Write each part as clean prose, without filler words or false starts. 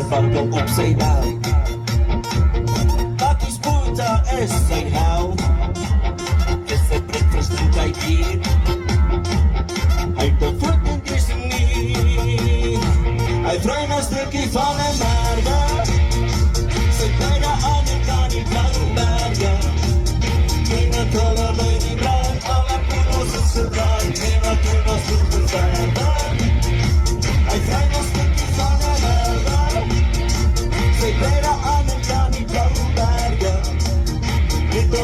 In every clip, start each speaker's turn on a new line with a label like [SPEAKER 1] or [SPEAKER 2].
[SPEAKER 1] Verwarko op sy naam. Bakkies Boeta is sy hel. Dis sy breakfast en hy dier. Hy het 'n voet in dressing nie. Hy vry na stukkie van 'n merwe. Sy beide aan die kan die blauwe berge. Kena kolle by die bruin, alle poedels is gedraai. Kena poedels goed beverwe. Hy vry na stukkie van 'n merwe. Sy beide aan die kan die blauwe berge.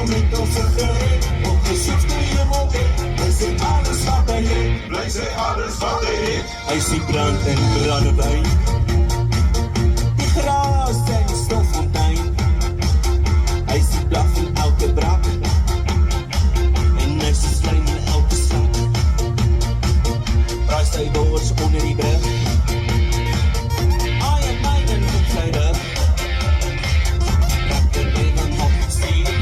[SPEAKER 1] Met ons gereed, op gesoekste hemel weg. Hy sê alles wat hy het, bly sy alles wat hy het. Hy sê brand en brandewijn. Die gras en stoffontein. Hy sê blaf in elke brak. En hy sê slijm in elke sak. Praai sy doors onder die brug. Ai en mynen op sy rug. Rakker my dan op die stier.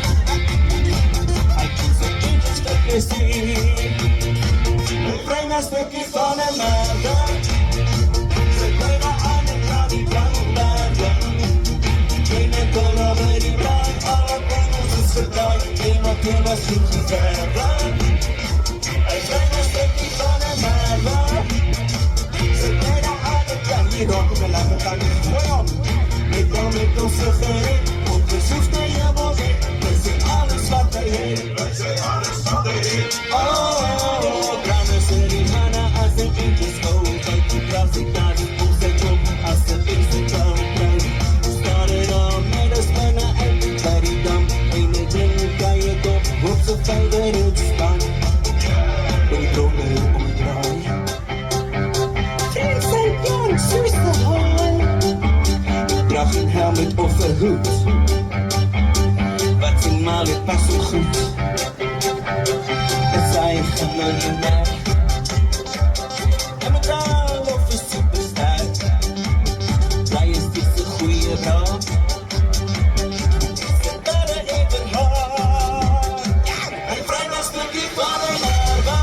[SPEAKER 1] Hy kies een eentje stukje stier. Hy vry na stukkie van 'n merwe. Sy beide aan die kan die blauwe berge. Kena kolle by die bruin, alle poedels is gedraai. Kena kolle is goed geverwe. Hy vry na stukkie van 'n merwe. Sy beide aan die kan die rock op 'n lamme kan die gooi op. Met ons gereed, op gesoekste hemel weg. Hy sê alles wat hy het, hy sê alles wat hy het. Grande sê die manne as die eentjes gooi. Kijk die gras die daar die op sy kop, as die eerste trouw kruid. Started al met 'n spinne uit by die dam. En die ding kan je kop, op sy favorite span. By die droge om die draai. Vriend sy jong, soos die haai. Drag een helmet of 'n hoed. Wat sien maar dit pas so goed. Is hy een miljonair? En my vrou of 'n superster? Sy is dis 'n goeie vrou. Is it better even hard? Hy vry na stukkie van 'n merwe.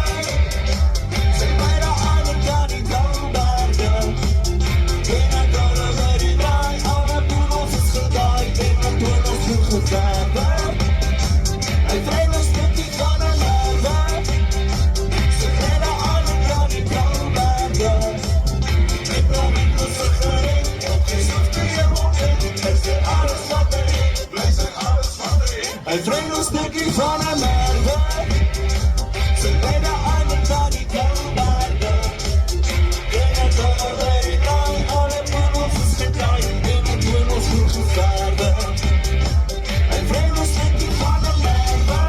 [SPEAKER 1] Sy beide aan die kan die blauwe berge. Kena kolle by die bruin, alle poedels is gedraai. Kena poedels goed geverwe. Hy vry na stukkie van 'n merwe. Sy beide aan die kan die blauwe berge. Met ons gereed, op gesoekte hemel weg. Hy sê alles wat hy het, bly sy alles wat hy het. Hy vry na stukkie van 'n merwe. Sy beide aan die kan die blauwe berge. Kena kolle by die bruin, alle poedels is gedraai. Kena poedels goed geverwe. Hy vry na stukkie van 'n merwe.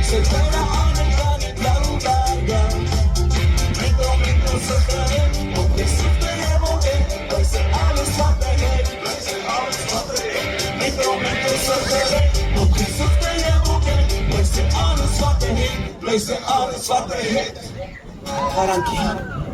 [SPEAKER 1] Sy beide aan die kan die blauwe berge. Met ons gereed, op gesoekte hemel weg. Hy sê alles wat hy het, bly sy alles wat hy het. Met ons gereed, op gesoekte hemel weg. Hy sê alles wat hy het, bly sy alles wat hy het. Dankie.